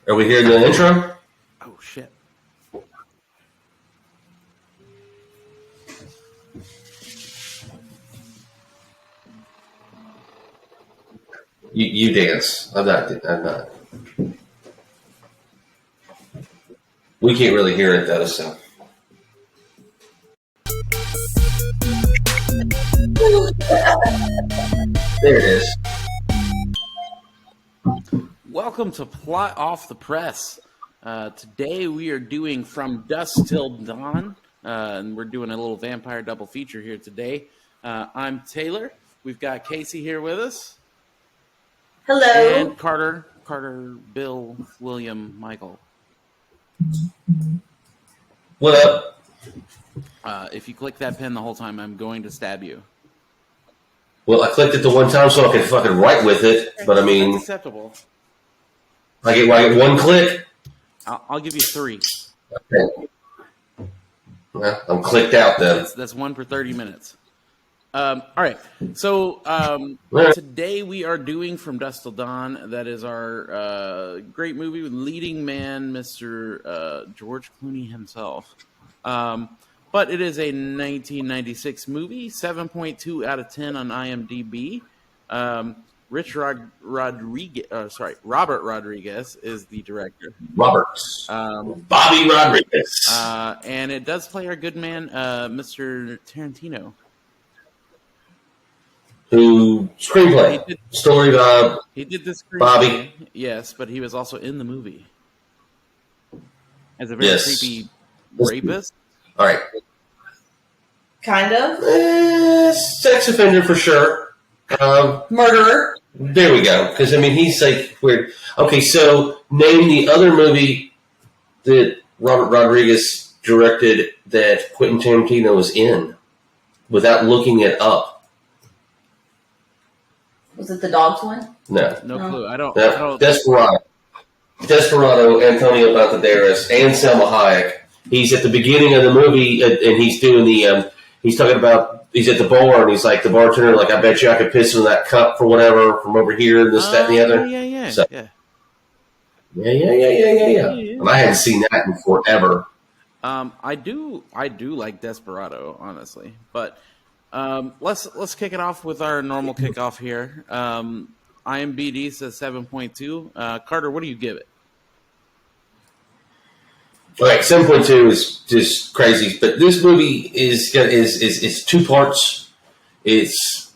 Are we hearing the intro? Oh, shit. You dance. I'm not. We can't really hear it though, so. There it is. Welcome to Plot Off the Press. Today we are doing From Dusk Till Dawn, and we're doing a little vampire double feature here today. I'm Taylor. We've got Casey here with us. Hello. And Carter, Bill, William, Michael. What up? If you click that pen the whole time, I'm going to stab you. Well, I clicked it the one time so I could fucking write with it, but I mean... That's acceptable. I get one click? I'll give you 3. Okay. Well, I'm clicked out then. That's 1 for 30 minutes. All right. So today we are doing From Dusk Till Dawn. That is our great movie with leading man, Mr. George Clooney himself. But it is a 1996 movie, 7.2 out of 10 on IMDb. Robert Rodriguez is the director. Bobby Rodriguez. And it does play our good man, Mr. Tarantino. Who screenplay? Story Bob. He did the screenplay. Bobby. Yes, but he was also in the movie. As a very creepy rapist. All right. Kind of. Sex offender for sure. Murderer. There we go. Because, I mean, he's like weird. Okay, so name the other movie that Robert Rodriguez directed that Quentin Tarantino was in without looking it up. Was it the dogs one? No. No clue. I don't. Desperado, Antonio Banderas, and Selma Hayek. He's at the beginning of the movie, and he's doing the. He's talking about he's at the bar, and he's like the bartender, like I bet you I could piss in that cup for whatever from over here, and this, that, and the other. Yeah. So, yeah. And I hadn't seen that in forever. I do like Desperado, honestly, but let's kick it off with our normal kickoff here. IMDb says 7.2. Carter, what do you give it? All right, 7.2 is just crazy, but this movie is 2 parts. It's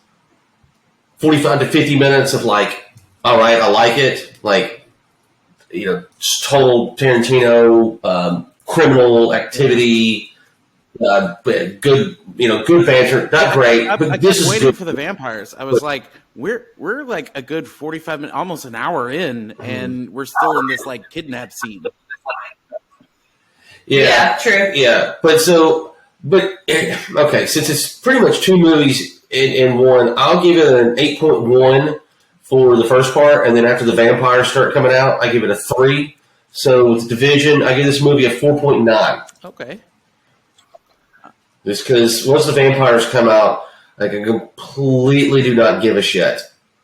45 to 50 minutes of like, all right, I like it, like, you know, total Tarantino, criminal activity, good, good banter, not great. I but this is waiting for the vampires. I was like, we're like a good 45 minutes, almost an hour in, and we're still in this like kidnap scene. Yeah, true. Yeah, okay, since it's pretty much 2 movies in one, I'll give it an 8.1 for the first part, and then after the vampires start coming out, I give it a 3. So with the division, I give this movie a 4.9. Okay. Just because once the vampires come out, like I completely do not give a shit.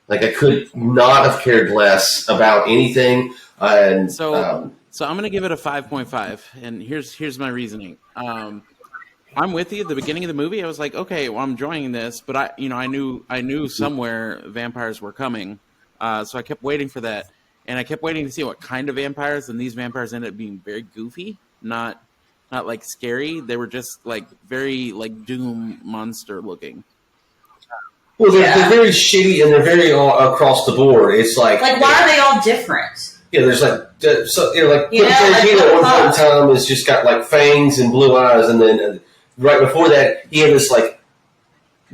Like I could not have cared less about anything. And So I'm going to give it a 5.5, and here's my reasoning. I'm with you. At the beginning of the movie, I was like, okay, well, I'm enjoying this, but I knew somewhere vampires were coming, so I kept waiting for that, and I kept waiting to see what kind of vampires, and these vampires ended up being very goofy, not like scary. They were just like very like Doom monster looking. Well, they're very shitty, and they're very all across the board. It's like why are they all different? Yeah, there's like Tarantino at one point in time has just got like fangs and blue eyes, and then right before that he had this like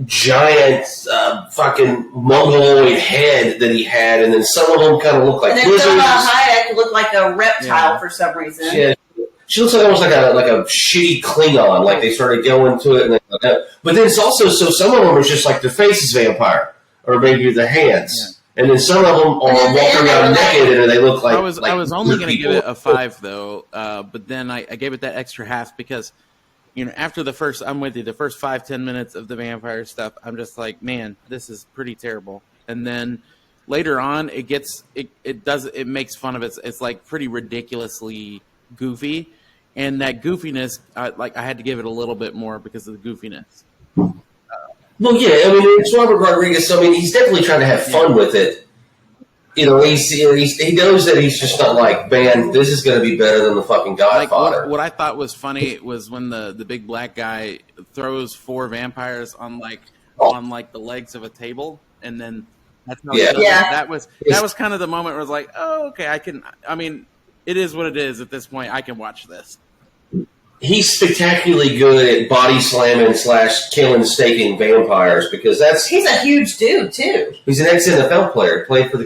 giant fucking mongoloid head that he had, and then some of them kind of look like lizards. And then Hayek looked like a reptile for some reason. Yeah, she looks like almost like a shitty Klingon. Like they started going to it, but then it's also so some of them are just like their face is vampire, or maybe their hands. Yeah. And then some of them are walking around naked, and they look like. I was only going to give it a 5 though, but then I gave it that extra half because, after I'm with you. The first 5-10 minutes of the vampire stuff, I'm just like, man, this is pretty terrible. And then later on, it makes fun of it. It's like pretty ridiculously goofy, and that goofiness, I had to give it a little bit more because of the goofiness. Well, yeah, I mean, it's Robert Rodriguez. So, I mean, he's definitely trying to have fun with it. He knows that he's just not like, man, this is going to be better than the fucking Godfather. Like what I thought was funny was when the big black guy throws 4 vampires on the legs of a table, and then that's how he does it. That was kind of the moment where I was like, oh, okay, I mean, it is what it is at this point. I can watch this. He's spectacularly good at body slamming / killing, staking vampires because he's a huge dude too. He's an ex-NFL player, played for the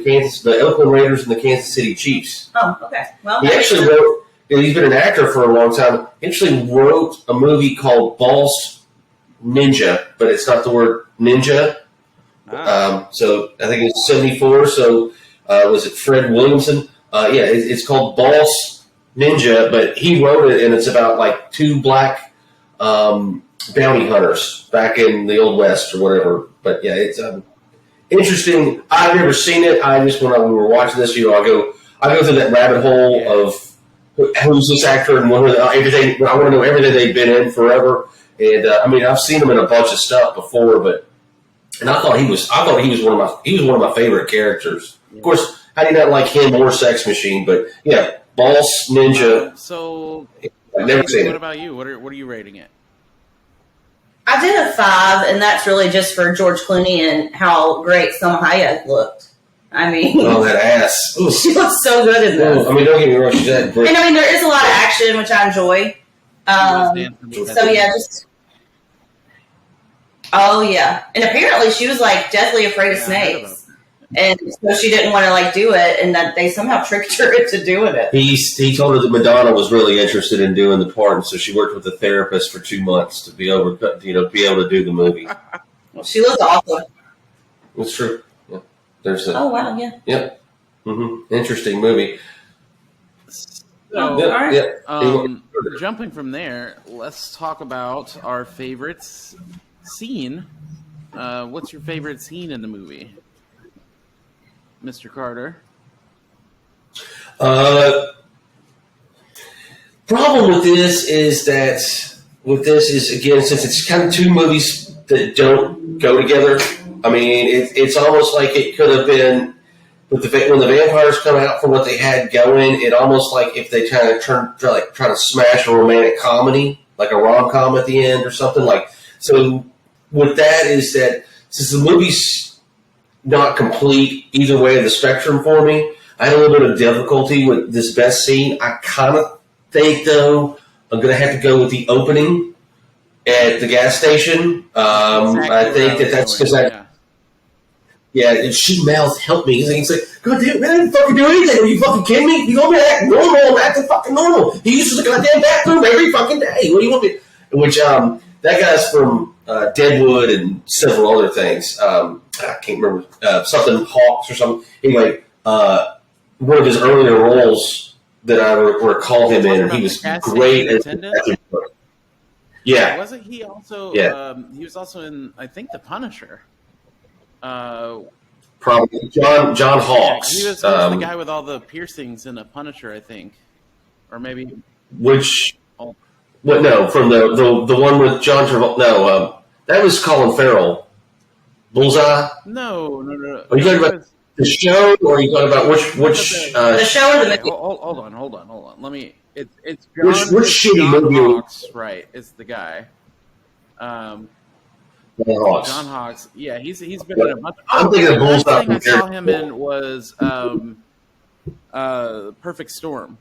Oakland Raiders and the Kansas City Chiefs. Oh, okay. Well, he actually wrote. He's been an actor for a long time. He actually wrote a movie called Boss Ninja, but it's not the word ninja. So I think it's 1974. So was it Fred Williamson? It's called Boss Ninja, but he wrote it, and it's about like 2 black bounty hunters back in the Old West or whatever. But yeah, it's interesting. I've never seen it. I just when we were watching this, I go through that rabbit hole of who's this actor and everything. I want to know everything they've been in forever. And I mean, I've seen him in a bunch of stuff before, and I thought he was one of my favorite characters. Of course, I did not like him or Sex Machine, but yeah. Boss Ninja. So, I've never seen what it. about you? What are you rating it? I did a 5, and that's really just for George Clooney and how great Salma Hayek looked. I mean, that ass. Ooh. She looks so good in this. I mean, don't get me wrong, she's that great. And I mean, there is a lot of action, which I enjoy. So yeah, just. Oh yeah, and apparently she was like deathly afraid of snakes. And so she didn't want to like do it, and that they somehow tricked her into doing it. He told her that Madonna was really interested in doing the part, and so she worked with a therapist for 2 months to be able to do the movie. Well, she looks awesome. That's true. Yeah. Oh wow, yeah. Yep. Mm-hmm. Interesting movie. So, jumping from there, let's talk about our favorite scene. What's your favorite scene in the movie? Mr. Carter? Problem with this is again, since it's kind of 2 movies that don't go together. I mean, it's almost like it could have been when the vampires come out from what they had going. It almost like if they kind of try to smash a romantic comedy, like a rom-com at the end or something like. So with that is that since the movie's not complete either way of the spectrum for me. I had a little bit of difficulty with this best scene. I kind of think, though, I'm going to have to go with the opening at the gas station. I think that's because and she mouthed, help me. He's like, God damn, man, I didn't fucking do anything. Are you fucking kidding me? You want me to act normal? I'm acting fucking normal. He uses the goddamn bathroom every fucking day. What do you want me? Which, that guy's from Deadwood and several other things. I can't remember something Hawks or something. Anyway, one of his earlier roles that I recall him in, and he was great. Wasn't he also? He was also in, I think, The Punisher. Probably John Hawks. He was the guy with all the piercings in The Punisher, I think, or maybe which. What? No, from the one with John Travolta. No, that was Colin Farrell. Bullseye. No. Are you talking about the show, or are you talking about which? The show or the movie? Hold on. Let me. It's John. Which shitty movie? Hawks, right? Is the guy. John Hawks. John Hawks. Yeah, he's been in a bunch. I'm thinking of Bullseye. The last thing I saw him in was Perfect Storm.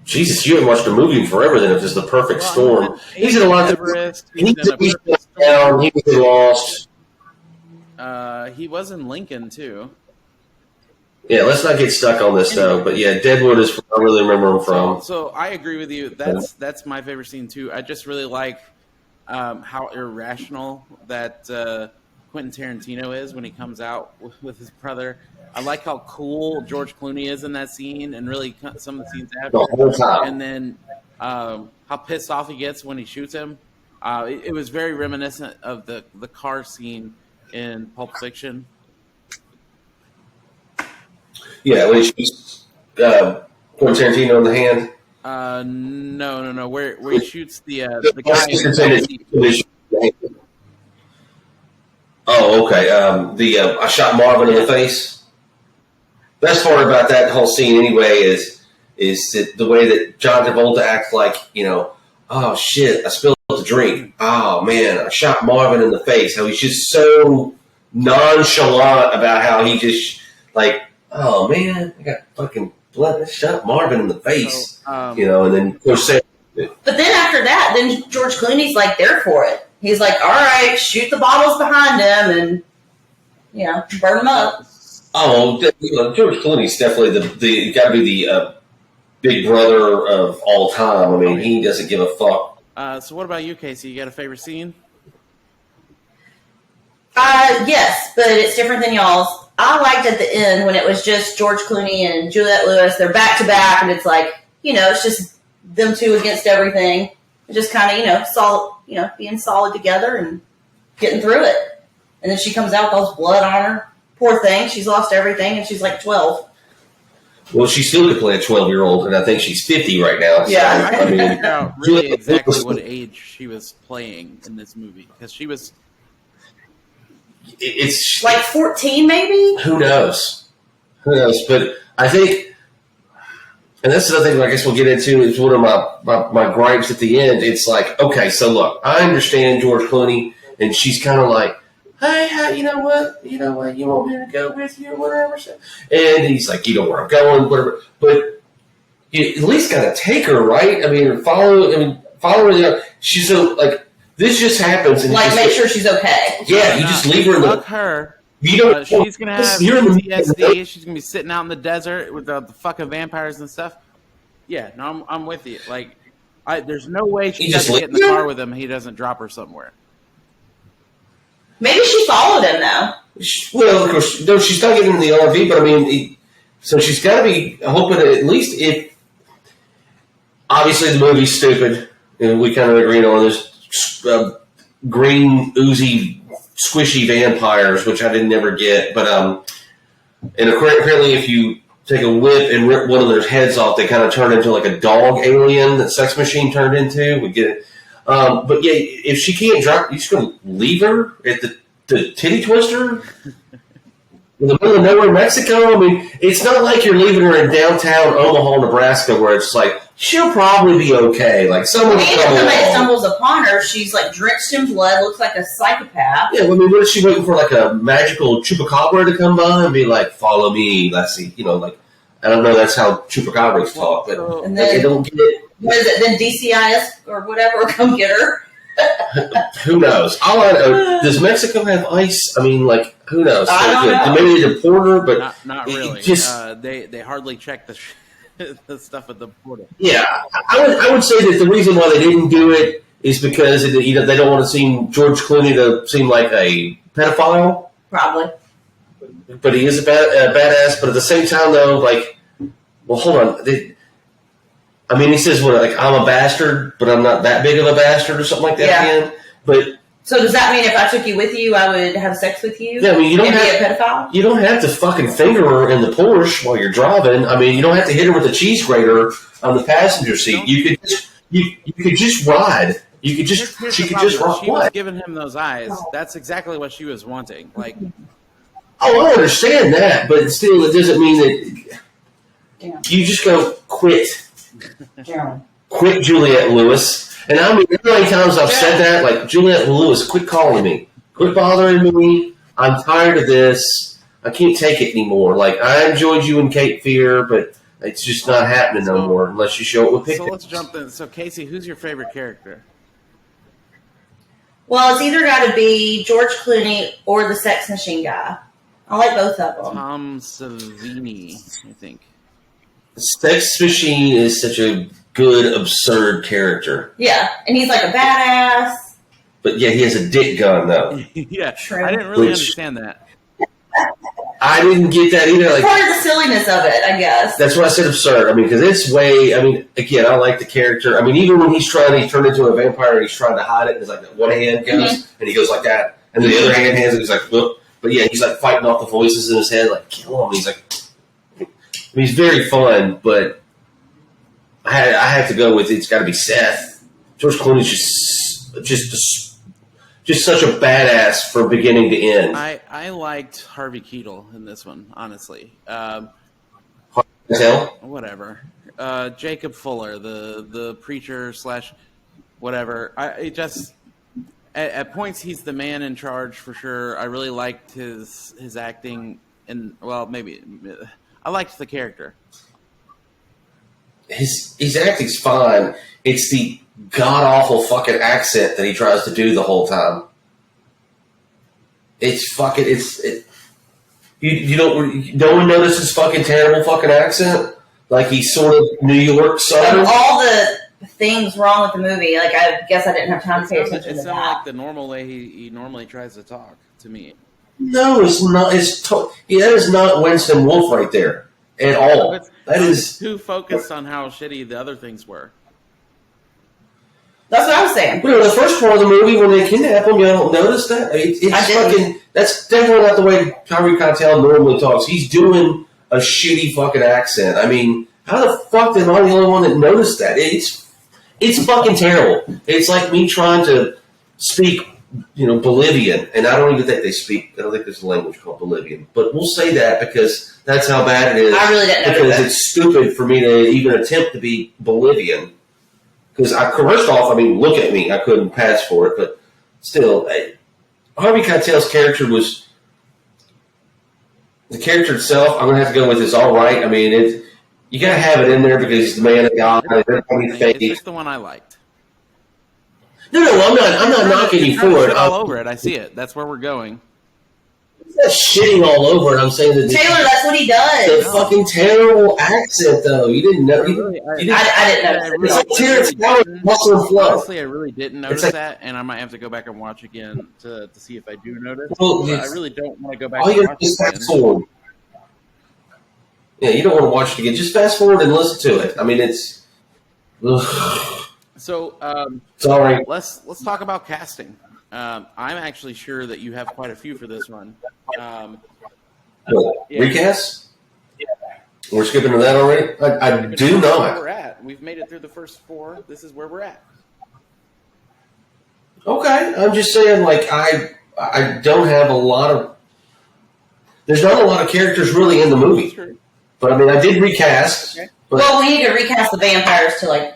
Jesus, you haven't watched a movie in forever. Then if it's The Perfect Storm, he's in a lot of. He was in Lost. He was in Lincoln too. Yeah, let's not get stuck on this though. But yeah, Deadwood is where I really remember him from. So I agree with you. That's my favorite scene too. I just really like how irrational that Quentin Tarantino is when he comes out with his brother. I like how cool George Clooney is in that scene, and really some of the scenes after. The whole time. And then how pissed off he gets when he shoots him. It was very reminiscent of the car scene in Pulp Fiction. Yeah, when he shoots Quentin Tarantino in the hand. No. Where he shoots the guy in the backseat. Oh, okay. I shot Marvin in the face. Best part about that whole scene, anyway, is that the way that John Travolta acts like, oh shit, I spilled the drink. Oh man, I shot Marvin in the face. How he's just so nonchalant about how he just like, oh man, I got fucking blood. I shot Marvin in the face. So, and then of course. But then after that, then George Clooney's like there for it. He's like, all right, shoot the bottles behind him and, burn them up. Oh, George Clooney's definitely the got to be the big brother of all time. I mean, he doesn't give a fuck. So what about you, Casey? You got a favorite scene? Yes, but it's different than y'all's. I liked at the end when it was just George Clooney and Juliette Lewis. They're back to back, and it's like, it's just them two against everything. Just kind of, solid, being solid together and getting through it. And then she comes out with all this blood on her. Poor thing. She's lost everything, and she's like 12. Well, she still could play a 12-year-old, and I think she's 50 right now. Yeah. I couldn't figure out really exactly what age she was playing in this movie. Because she was... It's... like 14, maybe? Who knows? But I think... And that's the thing I guess we'll get into. Is one of my gripes at the end. It's like, okay, so look, I understand George Clooney, and she's kind of like, hey, you know what, you want me to go with you or whatever. And he's like, you know where I'm going, whatever. But you at least got to take her, right? I mean, follow her. She's so, like, this just happens. And like, make sure she's okay. Yeah, you just leave her in the... Fuck her. You don't, she's going to have PTSD. She's going to be sitting out in the desert with the fucking vampires and stuff. Yeah, no, I'm with you. Like, there's no way she doesn't get in the car with him and he doesn't drop her somewhere. Maybe she followed him, though. Well, of course, no, she's not getting in the RV, but I mean, so she's got to be hoping at least if... Obviously, the movie's stupid, and we kind of agree on this green, oozy, squishy vampires, which I didn't never get. But and apparently, if you take a whip and rip one of their heads off, they kind of turn into like a dog alien that Sex Machine turned into. We get it. But yeah, if she can't drop, you're just going to leave her at the titty twister in the middle of nowhere, Mexico. I mean, it's not like you're leaving her in downtown Omaha, Nebraska, where it's like she'll probably be okay. Like someone stumbles upon her, she's like drenched in blood, looks like a psychopath. Yeah, I mean, what is she waiting for? Like a magical chupacabra to come by and be like, "Follow me, Lassie." Like I don't know. That's how chupacabras talk, but and then, they don't get it. What is it? Then DCIS or whatever come get her. Who knows? All I know, does Mexico have ice? I mean, like, who knows? I don't know. Maybe they deport her, but not really. They hardly check the stuff at the border. Yeah, I would say that the reason why they didn't do it is because they don't want to seem George Clooney to seem like a pedophile. Probably. But he is a badass. But at the same time, though, like, well, hold on. He says, "What? Like, I'm a bastard, but I'm not that big of a bastard," or something like that. Yeah. Again. But so does that mean if I took you with you, I would have sex with you? Yeah, I mean, you don't be a pedophile. You don't have to fucking finger her in the Porsche while you're driving. I mean, you don't have to hit her with a cheese grater on the passenger seat. You could just ride. You could just Here's she the could problem. just rock. She was giving him those eyes. That's exactly what she was wanting. Like, oh, I understand that, but still, it doesn't mean that you just go quit. Quit, Juliette Lewis. And I mean, how many times I've said that? Like, Juliette Lewis, quit calling me. Quit bothering me. I'm tired of this. I can't take it anymore. Like, I enjoyed you in Cape Fear, but it's just not happening no more unless you show it with pictures. So let's jump in. So, Casey, who's your favorite character? Well, it's either got to be George Clooney or the Sex Machine guy. I like both of them. Tom Savini, I think. Sex Machine is such a good, absurd character. Yeah, and he's like a badass. But yeah, he has a dick gun, though. Yeah, true. I didn't really understand that. I didn't get that either. Like, part of the silliness of it, I guess. That's why I said absurd. I mean, because it's way. I mean, again, I like the character. I mean, even when he's turned into a vampire and he's trying to hide it, and it's like one hand goes and he goes like that, and the other hand has it. He's like, look. But yeah, he's like fighting off the voices in his head, like kill him. He's like, he's very fun, but I have to go with it's got to be Seth. George Clooney's just such a badass from beginning to end. I liked Harvey Keitel in this one, honestly. Whatever. Jacob Fuller, the preacher / whatever. At points he's the man in charge for sure. I really liked his acting, and maybe I liked the character. His acting's fine. It's the god awful fucking accent that he tries to do the whole time. It's fucking you don't no one notices his fucking terrible fucking accent, like he's sort of New York Southern. All the things wrong with the movie, like I guess I didn't have time to pay attention to that. It sounded like the normal way he normally tries to talk to me. No, it's not. That is not Winston Wolfe right there at all. That is too focused on how shitty the other things were. That's what I was saying. You know, the first part of the movie when they kidnap him, you don't notice that. That's definitely not the way Harvey Keitel normally talks. He's doing a shitty fucking accent. I mean, how the fuck am I the only one that noticed that? It's fucking terrible. It's like me trying to speak, Bolivian, and I don't even think they speak. I don't think there's a language called Bolivian, but we'll say that because that's how bad it is. I really didn't know because it's stupid for me to even attempt to be Bolivian. Because first off, look at me. I couldn't pass for it, but still, Harvey Keitel's character was the character itself. I'm gonna have to go with is all right. You gotta have it in there because he's the man of God. It's just the one I liked. No, I'm not knocking you for it. All over it. I see it. That's where we're going. He's not shitting all over it. I'm saying that Taylor, that's what he does. The fucking terrible accent, though. You didn't know. I didn't know. It's like Terrence Howard, Muscle and Flow. Honestly, I really didn't notice that, and I might have to go back and watch again to see if I do notice. Well, I really don't want to go back and watch it again. Fast forward. Yeah, you don't want to watch it again. Just fast forward and listen to it. It's... Ugh. So, sorry. Let's talk about casting. I'm actually sure that you have quite a few for this one. Recast? Yeah. We're skipping to that already? I do not. Where we're at. We've made it through the first 4. This is where we're at. Okay. I'm just saying, I don't have a lot of... There's not a lot of characters really in the movie. But, I did recast. Okay. Well, we need to recast the vampires to,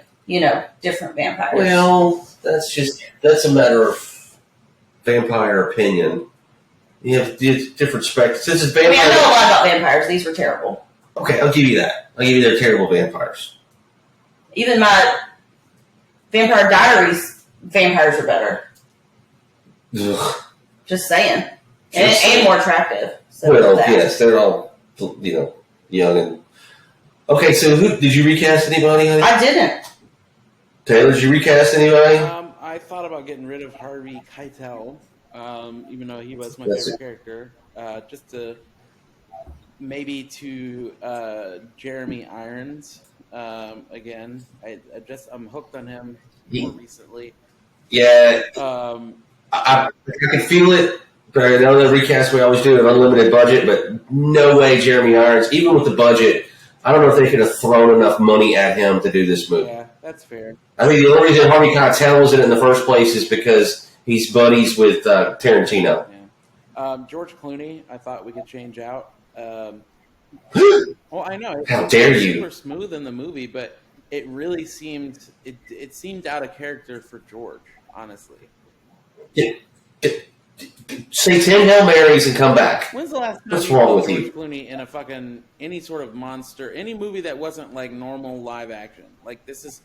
different vampires. Well, that's a matter of vampire opinion. You have different spectrums. This is vampire. I know a lot about vampires. These were terrible. Okay, I'll give you that. I'll give you they're terrible vampires. Even my Vampire Diaries vampires are better. Ugh. Just saying. And more attractive. So yes, they're all, young and... Okay, so did you recast anybody, honey? I didn't. Taylor, did you recast anybody? I thought about getting rid of Harvey Keitel, even though he was my favorite character, just to Jeremy Irons again. I'm hooked on him more recently. Yeah, I can feel it. But I know the recast we always do have unlimited budget, but no way Jeremy Irons, even with the budget, I don't know if they could have thrown enough money at him to do this movie. Yeah, that's fair. I think the only reason Harvey Keitel was in the first place is because he's buddies with Tarantino. Yeah. George Clooney, I thought we could change out. Well, I know. How dare you? Super smooth in the movie, but it really seemed it seemed out of character for George, honestly. Yeah. Say 10 Hail Marys and come back. When's the last time What's wrong with George you? Clooney in any sort of monster, any movie that wasn't like normal live action? Like this is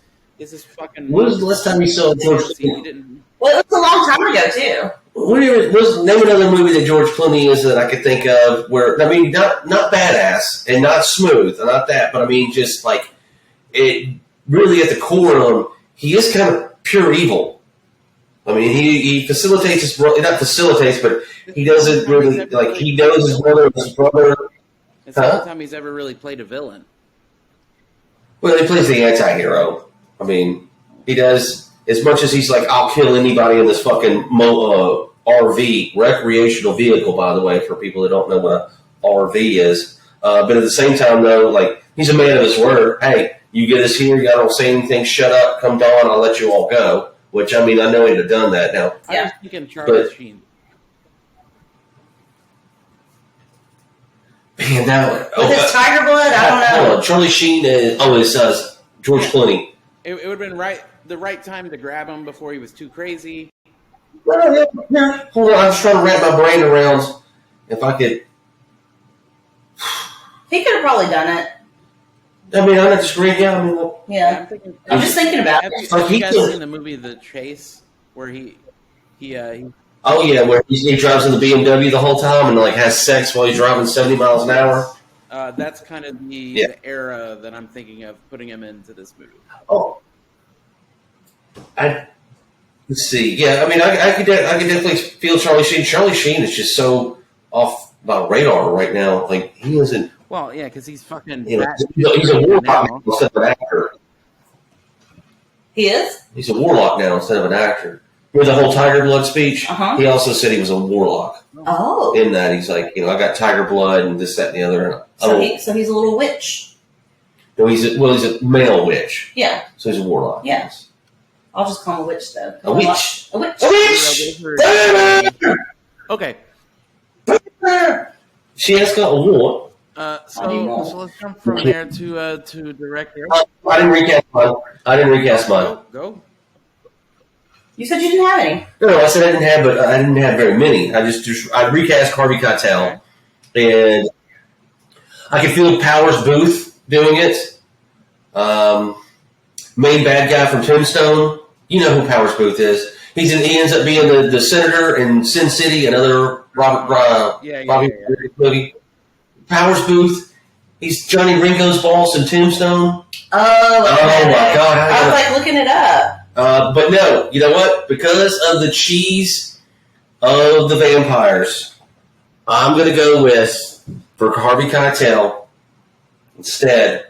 fucking. When was the last time you saw George Clooney? Well, it was a long time ago too. Name another movie that George Clooney is that I could think of where not badass and not smooth, not that, but just like it really at the core of him, he is kind of pure evil. He facilitates his brother, not facilitates, but he doesn't really, he knows his brother. It's the only time he's ever really played a villain. Well, he plays the anti-hero. He does, as much as he's like, I'll kill anybody in this fucking RV, recreational vehicle, by the way, for people that don't know what a RV is. But at the same time, though, like, he's a man of his word. Hey, you get us here, you don't say anything, shut up, come dawn, I'll let you all go. Which, I mean, I know he'd have done that now. I was thinking Charlie Sheen. Man, that with his tiger blood, I don't know. Charlie Sheen is George Clooney. It would have been the right time to grab him before he was too crazy. Well, yeah. Hold on, I was trying to wrap my brain around if I could. He could have probably done it. I mean, I'm not disagreeing. Yeah, I mean, yeah. I'm just thinking about it. Have you guys seen the movie The Chase, where he oh yeah, where he drives in the BMW the whole time and like has sex while he's driving 70 miles an hour. That's kind of the era that I'm thinking of putting him into this movie. Oh, let's see. Yeah, I mean, I could definitely feel Charlie Sheen. Charlie Sheen is just so off my radar right now. Like, he isn't. Well, yeah, because he's fucking. He's a warlock instead of an actor. He is? He's a warlock now instead of an actor. With the whole Tiger Blood speech, he also said he was a warlock. Oh. In that, he's like, I got tiger blood and this, that, and the other. So he's a little witch. No, he's a male witch. Yeah. So he's a warlock. Yeah. I'll just call him a witch, though. A witch. A witch. A witch. Okay. She has got a war. So let's jump from there to director. I didn't recast mine. Go. You said you didn't have any. No, I said I didn't have, but I didn't have very many. I recast Harvey Keitel, and I could feel Powers Booth doing it. Main bad guy from Tombstone. You know who Powers Booth is. He ends up being the senator in Sin City, another Robbie movie. Powers Booth. He's Johnny Ringo's boss in Tombstone. Oh my God! I was like looking it up. But no, you know what? Because of the cheese of the vampires, I'm going to go with, for Harvey Keitel, instead,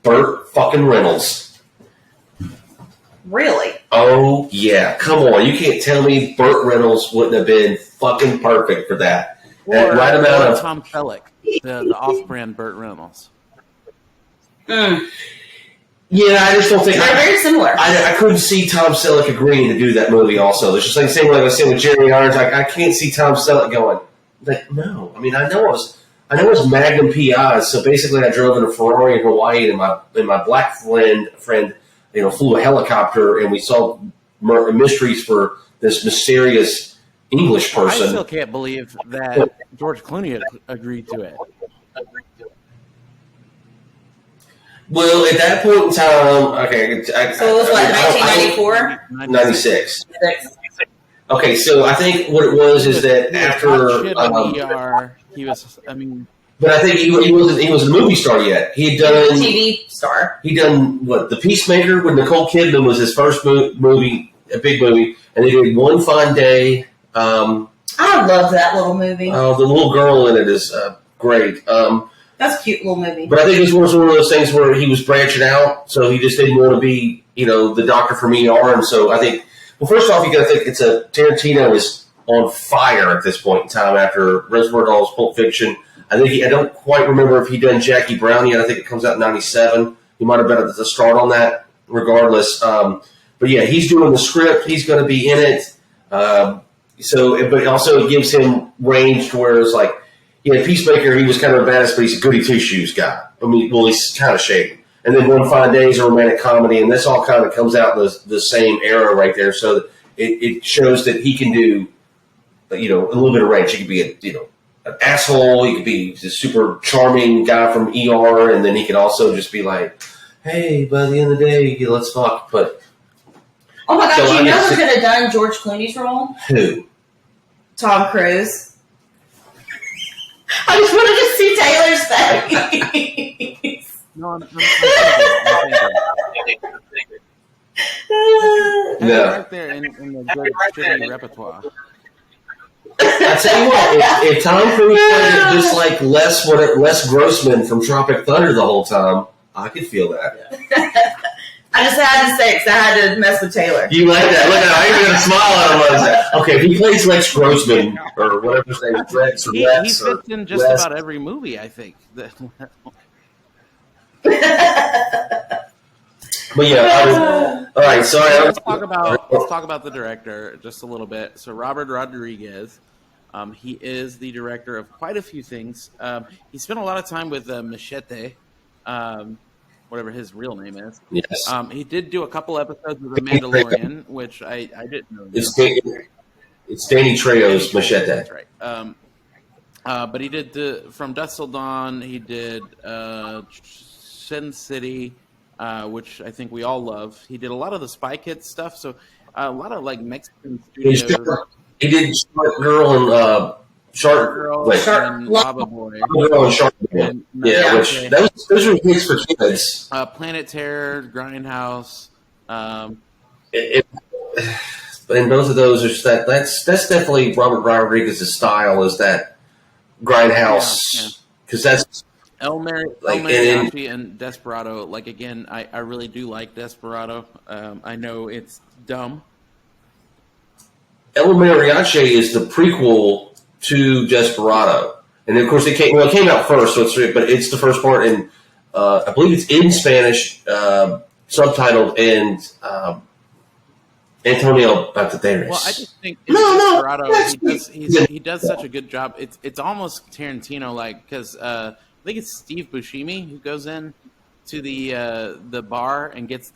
Burt fucking Reynolds. Really? Oh, yeah. Come on. You can't tell me Burt Reynolds wouldn't have been fucking perfect for that. Or right amount of Tom Selleck, the off-brand Burt Reynolds. Yeah, I just don't think they're very similar. I couldn't see Tom Selleck agreeing to do that movie. Also, it's just like the same way I was saying with Jeremy Irons. I can't see Tom Selleck going like, no. I mean, I know it was Magnum PIs. So basically, I drove in a Ferrari in Hawaii, and my black friend, flew a helicopter, and we solved mysteries for this mysterious English person. I still can't believe that George Clooney agreed to it. Well, at that point in time, okay. So it was what, 1994? 96. Okay, so I think what it was is that after he was. I mean, but I think he wasn't a movie star yet. He had done TV star. He'd done what, The Peacemaker with Nicole Kidman was his first movie, a big movie, and they did One Fine Day. I love that little movie. Oh, the little girl in it is great. That's a cute little movie. But I think it was one of those things where he was branching out, so he just didn't want to be, the doctor from ER. And so I think, well, first off, you got to think Tarantino is on fire at this point in time after Reservoir Dogs, Pulp Fiction. I don't quite remember if he'd done Jackie Brown yet. I think it comes out in 97. He might have been at the start on that, regardless. But yeah, he's doing the script. He's going to be in it. But also it gives him range to where it's like, Peacemaker, he was kind of a badass, but he's a goody two-shoes guy. I mean, well, he's kind of shady. And then One Fine Day is a romantic comedy, and this all kind of comes out in the same era right there. So it shows that he can do, a little bit of range. He could be an asshole. He could be a super charming guy from ER, and then he could also just be like, hey, by the end of the day, let's fuck. But oh my God, you know who could have done George Clooney's role? Who? Tom Cruise. I just wanted to see Taylor's face. No, I'm no. Right there in the good shitty repertoire. I tell you what, if Tom Cruise played it just like Les Grossman from Tropic Thunder the whole time, I could feel that. I just had to say it because I had to mess with Taylor. You like that? Look at how you're gonna smile at him. Okay, if he plays Lex Grossman or whatever his name is, Rex or He Rex fits in just Wes. about every movie, I think. But yeah, all right. Sorry. Let's talk about the director just a little bit. So Robert Rodriguez, he is the director of quite a few things. He spent a lot of time with Machete, whatever his real name is. Yes. He did do a couple episodes of The Mandalorian, which I didn't know. It's Danny Trejo's Machete. That's right. But he did From Dusk Till Dawn. He did Sin City, which I think we all love. He did a lot of the Spy Kids stuff. So a lot of like Mexican studios. He did Shark Girl and Shark Girl and Lava Boy. Girl and Shark Boy. Yeah, which those are hits for kids. Planet Terror, Grindhouse. And both of those are just that's definitely Robert Rodriguez's style, is that Grindhouse, because that's El Mariachi and Desperado. Like again, I really do like Desperado. I know it's dumb. El Mariachi is the prequel to Desperado, and of course it came out first, so but it's the first part, and I believe it's in Spanish, subtitled, and Antonio Banderas. Well, I just think Desperado, he does such a good job. It's almost Tarantino like, because I think it's Steve Buscemi who goes in to the bar and gets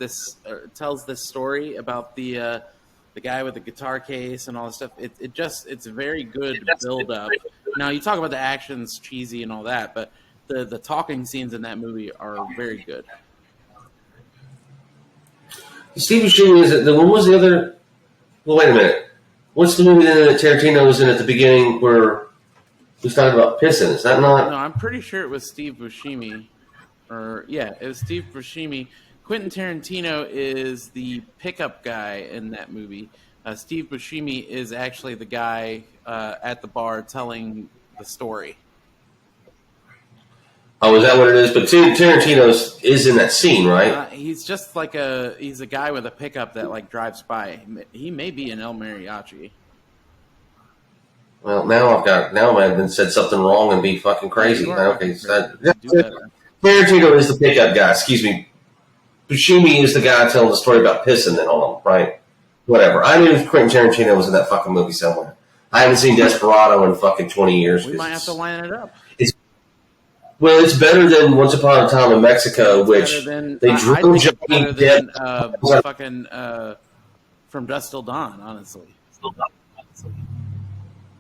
tells this story about the guy with the guitar case and all this stuff. It's a very good build up. Now you talk about the action's cheesy and all that, but the talking scenes in that movie are very good. Steve Buscemi is the one. Was the other? Well, wait a minute. What's the movie that Tarantino was in at the beginning where he's talking about pissing? Is that not? No, I'm pretty sure it was Steve Buscemi. It was Steve Buscemi. Quentin Tarantino is the pickup guy in that movie. Steve Buscemi is actually the guy at the bar telling the story. Oh, is that what it is? But Tarantino is in that scene, right? He's just like he's a guy with a pickup that like drives by. He may be an El Mariachi. Well, now I've been said something wrong and be fucking crazy. Okay, so Tarantino is the pickup guy. Excuse me. Buscemi is the guy telling the story about pissing and all, right? Whatever. I knew Quentin Tarantino was in that fucking movie somewhere. I haven't seen Desperado in fucking 20 years. We might have to line it up. It's better than Once Upon a Time in Mexico, which they drew Johnny Depp. Fucking From Dusk Till Dawn, honestly.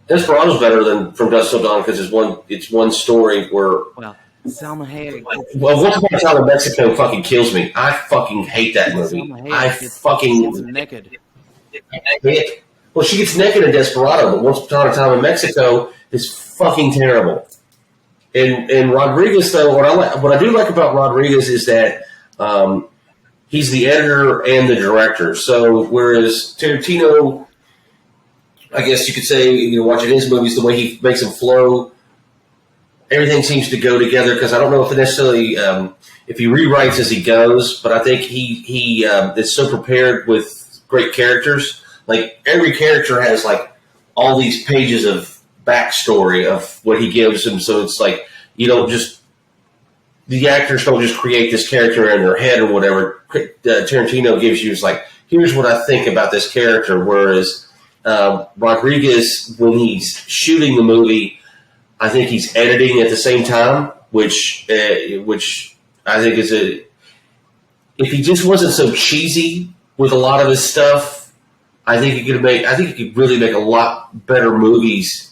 Desperado's better than From Dusk Till Dawn because it's one story where. Well, Salma Hayek. Well, Once Upon a Time in Mexico fucking kills me. I fucking hate that movie. I fucking gets naked. Well, she gets naked in Desperado, but Once Upon a Time in Mexico is fucking terrible. And Rodriguez, though, what I do like about Rodriguez is that he's the editor and the director. So whereas Tarantino, I guess you could say, watching his movies, the way he makes them flow, everything seems to go together. Because I don't know if necessarily if he rewrites as he goes, but I think he is so prepared with great characters. Like every character has like all these pages of backstory of what he gives him, so it's like the actors don't just create this character in their head or whatever. Tarantino gives you is like, here's what I think about this character, whereas Rodriguez, when he's shooting the movie, I think he's editing at the same time, which I think is if he just wasn't so cheesy with a lot of his stuff, I think he could really make a lot better movies.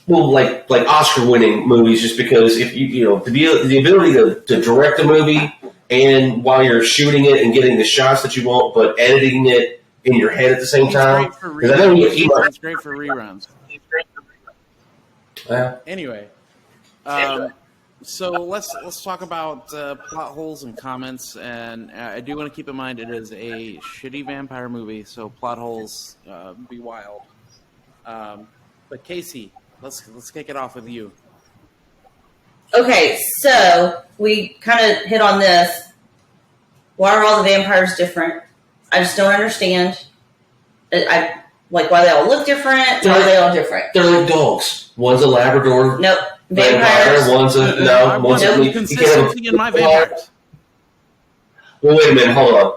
Well, like Oscar-winning movies, just because if the ability to direct a movie and while you're shooting it and getting the shots that you want, but editing it in your head at the same time. It's great for reruns. Anyway, so let's talk about plot holes and comments. And I do want to keep in mind it is a shitty vampire movie, so plot holes be wild. But Casey, let's kick it off with you. Okay, so we kind of hit on this. Why are all the vampires different? I just don't understand. I like why they all look different. Why are they all different? They're like dogs. One's a Labrador. Nope. Vampire. One's a I want consistency in my vampires. Well, wait a minute. Hold on.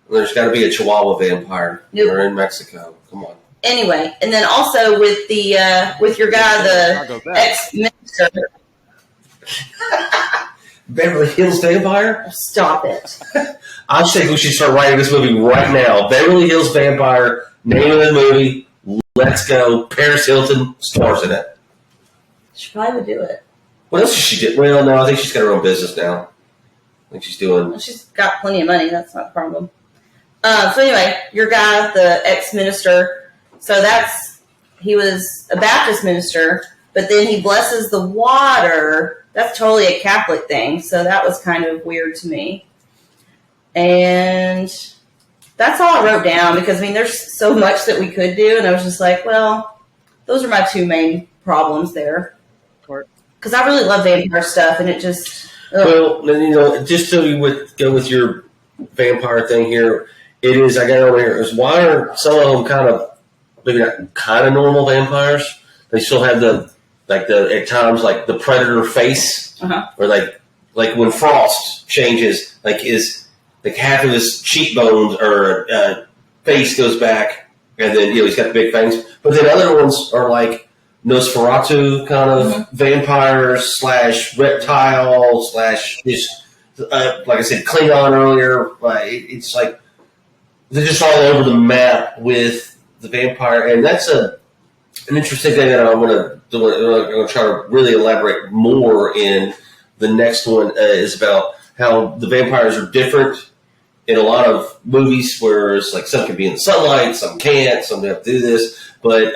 There's got to be a Chihuahua vampire. Nope. We're in Mexico. Come on. Anyway, and then also with the with your guy, the ex-minister. Beverly Hills Vampire? Stop it. I think we should start writing this movie right now. Beverly Hills Vampire, name of the movie, let's go. Paris Hilton stars in it. She probably would do it. What else does she do? Well, no, I think she's got her own business now. I think she's doing... Well, she's got plenty of money. That's not a problem. So anyway, your guy, the ex-minister, so he was a Baptist minister, but then he blesses the water. That's totally a Catholic thing, so that was kind of weird to me. And that's all I wrote down because, I mean, there's so much that we could do, and I was just like, well, those are my two main problems there. Because I really love vampire stuff, and it just... Ugh. Well, you know, just so you would go with your vampire thing here, I got over here, is why are some of them maybe not kind of normal vampires? They still have at times, like the predator face, or like when Frost changes, is like half of his cheekbones or face goes back, and then he's got the big fangs. But then other ones are like Nosferatu kind of vampires / reptile / just like I said, Klingon earlier. It's like they're just all over the map with the vampire, and that's an interesting thing that I'm going to try to really elaborate more in. The next one is about how the vampires are different in a lot of movies, where it's like some can be in the sunlight, some can't, some have to do this. But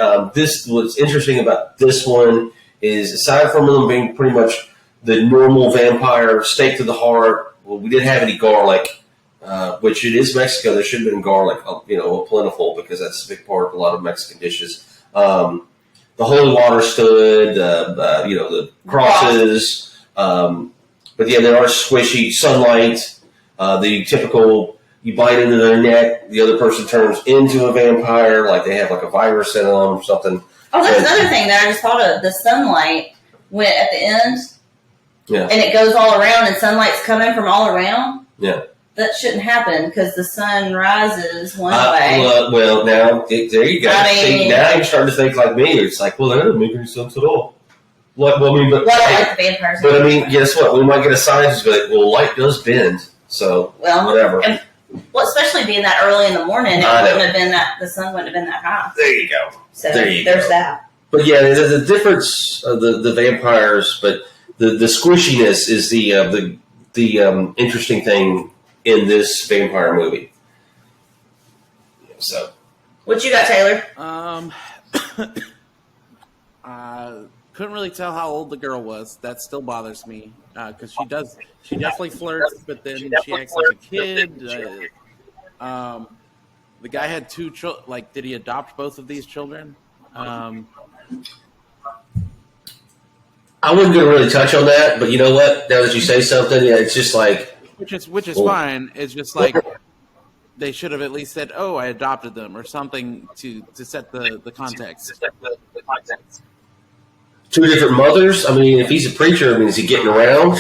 what's interesting about this one is, aside from them being pretty much the normal vampire, stake to the heart, well, we didn't have any garlic, which it is Mexico. There should have been garlic, plentiful, because that's a big part of a lot of Mexican dishes. The holy water stood, the crosses. But yeah, they are squishy. Sunlight, the typical, you bite into their neck, the other person turns into a vampire, like they have like a virus in them or something. Oh, that's another thing that I just thought of. The sunlight went at the end, and it goes all around, and sunlight's coming from all around. Yeah. That shouldn't happen because the sun rises one way. Well, now, there you go. See, now you're starting to think like me. It's like, well, that doesn't make any sense at all. Like the vampires. But I mean, guess what? We might get a scientist be like, well, light does bend, so whatever. And, especially being that early in the morning, the sun wouldn't have been that high. There you go. So there's that. But yeah, the difference of the vampires, but the squishiness is the interesting thing in this vampire movie. So, what you got, Taylor? Couldn't really tell how old the girl was. That still bothers me because she definitely flirts, but then she acts like a kid. The guy had two children. Like, did he adopt both of these children? I wasn't going to really touch on that, but you know what? Now that you say something, yeah, it's just like, which is fine. It's just like they should have at least said, "Oh, I adopted them" or something to set the context. Two different mothers. I mean, if he's a preacher, I mean, is he getting around?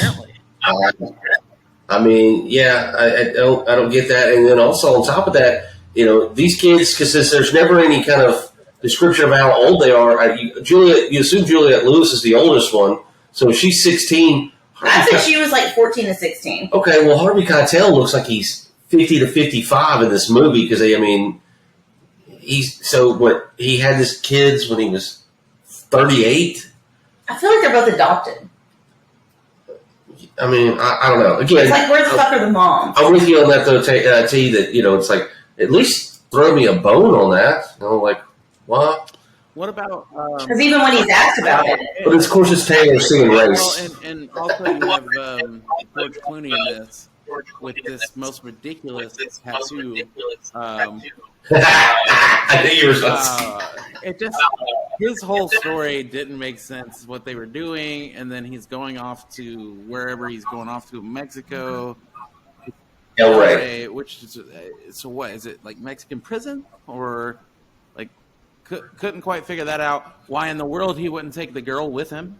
I mean, yeah, I don't get that. And then also on top of that, these kids, because there's never any kind of description of how old they are. You assume Juliette Lewis is the oldest one, so if she's 16. I said she was like 14 to 16. Okay, well, Harvey Keitel looks like he's 50 to 55 in this movie because he had his kids when he was 38. I feel like they're both adopted. I mean, I don't know. Again, it's like, where the fuck are the moms? I'm with you on that, though, T, that, it's like, at least throw me a bone on that. Like, what? What about... Because even when he's asked about it... But, of course, it's Taylor singing race. Well, and also you have George Clooney in this, with this most ridiculous tattoo. I knew you were it just... His whole story didn't make sense, what they were doing, and then he's going off to wherever he's going off to, Mexico. El Rey. Which is so what is it like Mexican prison or like couldn't quite figure that out. Why in the world he wouldn't take the girl with him?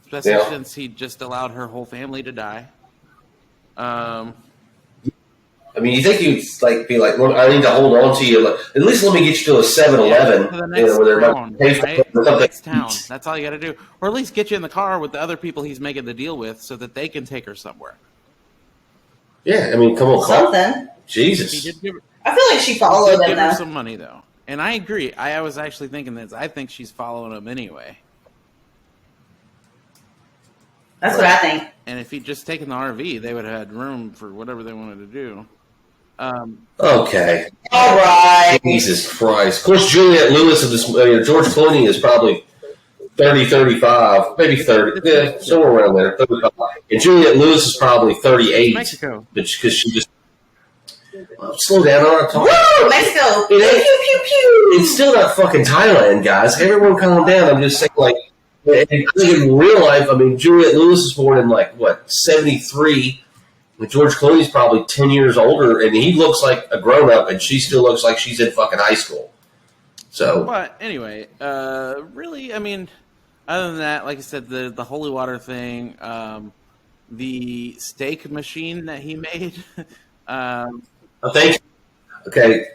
Especially since he just allowed her whole family to die. I mean, you think you'd like be like, look, I need to hold on to you. Like, at least let me get you to a 7-Eleven. To the next town, right? The next town. That's all you got to do. Or at least get you in the car with the other people he's making the deal with so that they can take her somewhere. Yeah, I mean, come on. Something. Jesus. I feel like she followed him, give her though. some money, though. And I agree. I was actually thinking this. I think she's following him anyway. That's what I think. And if he'd just taken the RV, they would have had room for whatever they wanted to do. Okay. All right. Jesus Christ. Of course, Juliette Lewis of this, George Clooney is probably 30, 35, maybe 30. Yeah, somewhere around there. 35. And Juliette Lewis is probably 38. Mexico. Because she just... slow down. I'm not talking. Woo! Mexico. Pew, pew, pew, pew. It's still not fucking Thailand, guys. Everyone calm down. I'm just saying, like, in real life, I mean, Juliette Lewis is born in, like, what, 73. And George Clooney's probably 10 years older, and he looks like a grown-up, and she still looks like she's in fucking high school. So, but anyway, really, I mean, other than that, like I said, the holy water thing, the steak machine that he made. thank you. Okay.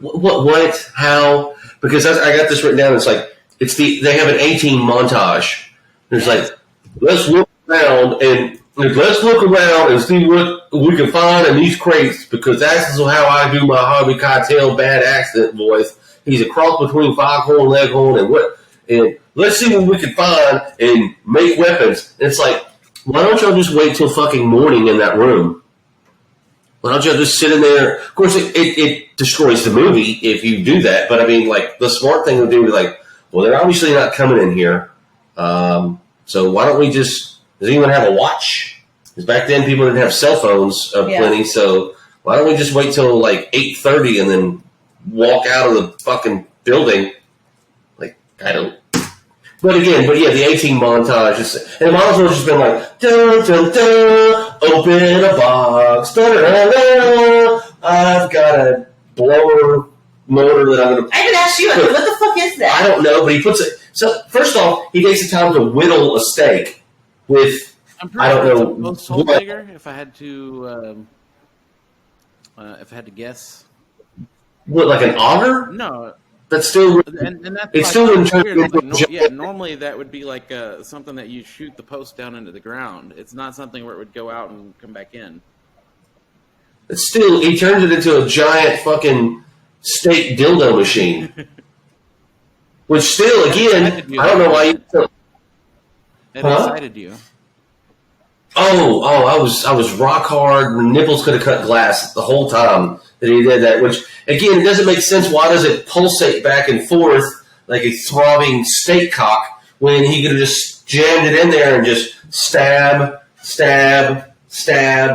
What? How? Because I got this written down. It's like they have an 18 montage. There's like, let's look around and see what we can find in these crates, because that's how I do my Harvey Keitel bad accident voice. He's a cross between Foghorn Leghorn and let's see what we can find and make weapons. And it's like, why don't y'all just wait till fucking morning in that room? Why don't y'all just sit in there? Of course, it destroys the movie if you do that. But I mean, like, the smart thing to do is like, well, they're obviously not coming in here. So why don't we just... Does anyone have a watch? Because back then people didn't have cell phones plenty, so why don't we just wait till like 8:30 and then walk out of the fucking building? Like, I don't. But yeah, the 18 montage, and it might as well just been like, dun, dun, dun, open a box, dun, dun, dun, I've got a blower motor that I'm going to... I even asked you, what the fuck is that? I don't know, but he puts it... So, first off, he takes the time to whittle a steak with, I don't know what. Digger, if I had to guess. What, like an auger? No. That's still... And that's it's still in terms of... normally that would be like something that you shoot the post down into the ground. It's not something where it would go out and come back in. It's still... He turns it into a giant fucking steak dildo machine. Which still, again, I don't know why you... It excited you. Oh, I was rock hard. The nipples could have cut glass the whole time that he did that. Which, again, it doesn't make sense. Why does it pulsate back and forth like a throbbing steak cock when he could have just jammed it in there and just stab,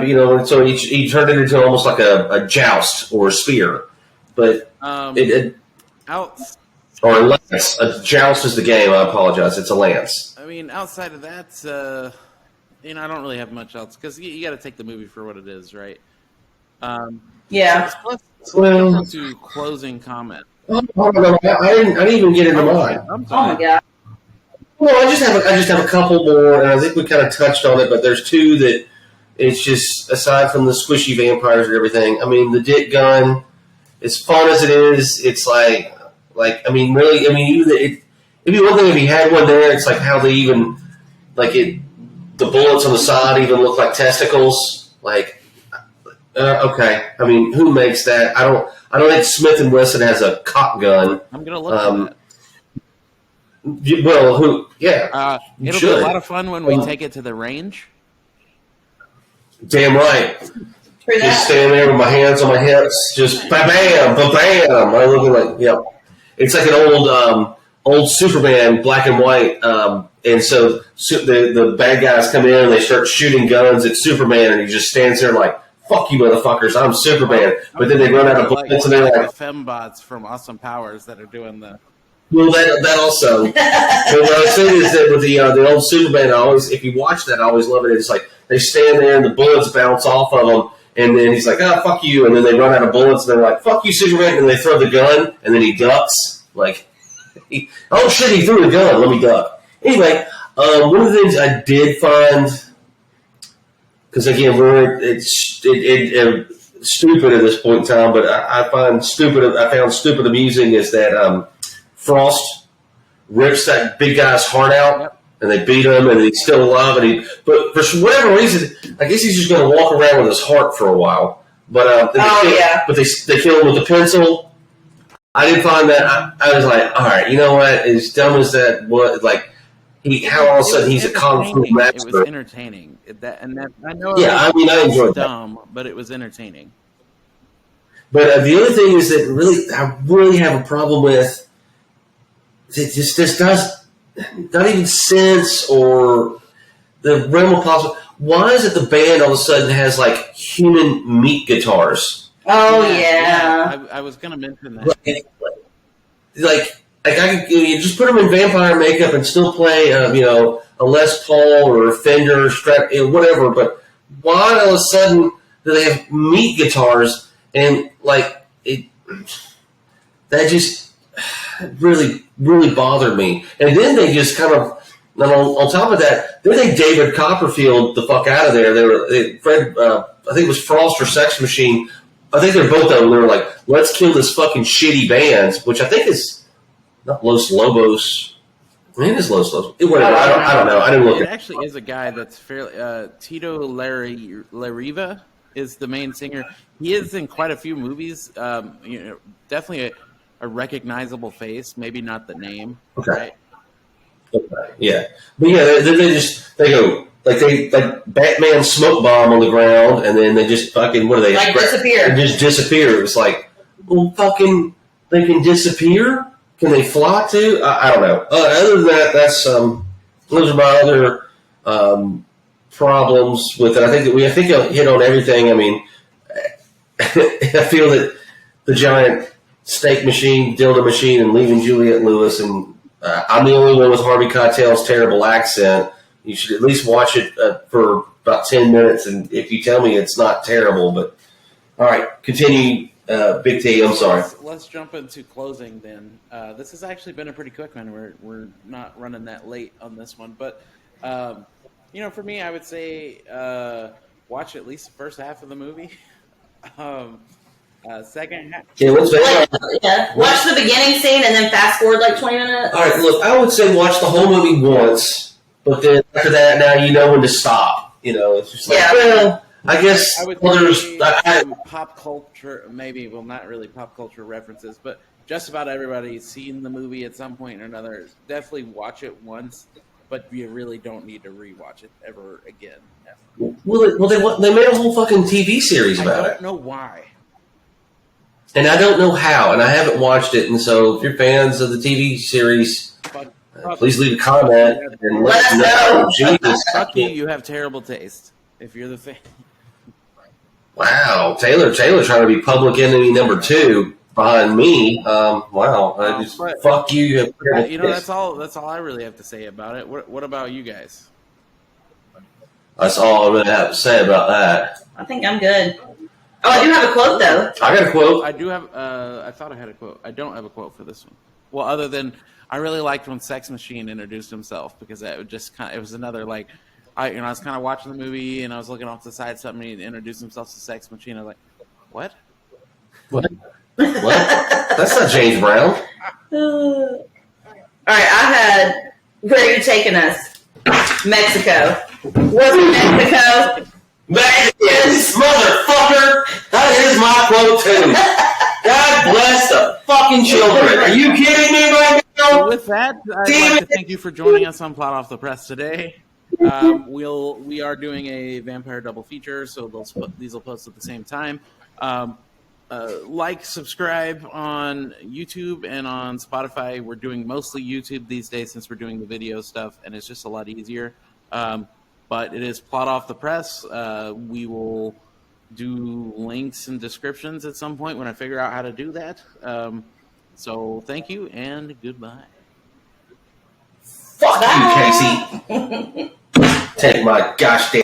you know? And so he turned it into almost like a joust or a spear. But or a lance. A joust is the game. I apologize. It's a lance. I mean, outside of that, I don't really have much else because you got to take the movie for what it is, right? Yeah. Let's to closing comment. I didn't even get into mine. Oh my god. Well, I just have a couple more, and I think we kind of touched on it, but there's two that it's just, aside from the squishy vampires and everything. I mean, the dick gun, as fun as it is, it's like I mean, really, I mean, it'd be one thing if he had one there. It's like how they even, like it, the bullets on the side even look like testicles. Like, okay, I mean, who makes that? I don't think Smith and Wesson has a cock gun. I'm gonna look at that. Well, who? Yeah, it'll be a lot of fun when we take it to the range. Damn right. Just standing there with my hands on my hips, just ba-bam, ba-bam. I'm looking like, yep. It's like an old Superman, black and white, and so the bad guys come in and they start shooting guns at Superman, and he just stands there like, "Fuck you, motherfuckers! I'm Superman." But then they run out of bullets, and they're like fembots from Awesome Powers that are doing the Well, that also. But what I was saying is that with the old Superman, if you watch that, I always love it. It's like they stand there and the bullets bounce off of them, and then he's like, "Ah, fuck you," and then they run out of bullets, and they're like, "Fuck you, Superman," and they throw the gun, and then he ducks. Like, oh shit, he threw the gun. Let me duck. Anyway, one of the things I did find, because again, it's stupid at this point in time, but I found stupid amusing is that Frost rips that big guy's heart out, and they beat him, and he's still alive. But for whatever reason, I guess he's just going to walk around with his heart for a while. But they kill him with a pencil. I didn't find that. I was like, all right, you know what? As dumb as that was, like how all of a sudden he's a kung fu master. It was entertaining. I know. Yeah, I enjoyed dumb, that, but it was entertaining. But the other thing is that I really have a problem with. This does not even sense or the realm of possible. Why is it the band all of a sudden has like human meat guitars? Oh yeah. I was going to mention that. Like I could you just put them in vampire makeup and still play a Les Paul or a Fender Strat, whatever. But why all of a sudden do they have meat guitars and like it? That just really, really bothered me. And then they just kind of, on top of that, then they David Copperfield the fuck out of there. Fred, I think it was Frost or Sex Machine. I think they're both of them. They were like, let's kill this fucking shitty band, which I think is not Los Lobos. I mean, it is Los Lobos. Whatever. I don't know. I didn't look. It actually is a guy that's fairly. Tito Larriva is the main singer. He is in quite a few movies. Definitely a recognizable face, maybe not the name. Okay. Right? Okay. Yeah, but yeah, they go like Batman smoke bomb on the ground, and then they just fucking disappear. They just disappear. It's like, well, fucking, they can disappear. Can they fly too? I don't know. Other than that, that's those are my other problems with it. I think I hit on everything. I mean, I feel that the giant steak machine, dildo machine, and leaving Juliette Lewis, and I'm the only one with Harvey Keitel's terrible accent. You should at least watch it for about 10 minutes, and if you tell me it's not terrible, but all right, continue, Big T. I'm sorry. Let's jump into closing then. This has actually been a pretty quick one. We're not running that late on this one, but for me, I would say watch at least the first half of the movie. Second half. Yeah, watch the beginning scene and then fast forward like 20 minutes. All right, look, I would say watch the whole movie once, but then after that, now you know when to stop. It's just like, well, I guess I would there's some pop culture, maybe, well, not really pop culture references, but just about everybody's seen the movie at some point or another. Definitely watch it once, but you really don't need to rewatch it ever again. Well, they made a whole fucking TV series about it. I don't know why. And I don't know how, and I haven't watched it. And so, if you're fans of the TV series, please leave a comment and let us know. Jesus, fuck you! You have terrible taste. If you're the fan. Wow, Taylor trying to be public enemy number 2 behind me. Wow, fuck you. That's all I really have to say about it. What about you guys? That's all I'm gonna have to say about that. I think I'm good. Oh, I do have a quote, though. I got a quote. I do have, I thought I had a quote. I don't have a quote for this one. Well, other than, I really liked when Sex Machine introduced himself, because it was another, like, I was kind of watching the movie, and I was looking off to the side, something, he introduced himself to Sex Machine. I was like, what? That's not James Brown. All right, I had, where are you taking us? Mexico. Was it Mexico? Mexicans, motherfucker! That is my quote too. God bless the fucking children. Are you kidding me right now? So with that, I'd like to thank you for joining us on Plot Off the Press today. We are doing a vampire double feature, so these will post at the same time. Subscribe on YouTube and on Spotify. We're doing mostly YouTube these days since we're doing the video stuff, and it's just a lot easier. But it is Plot Off the Press. We will do links and descriptions at some point when I figure out how to do that. So thank you and goodbye. Fuck Bye. you, Casey. Take my gosh damn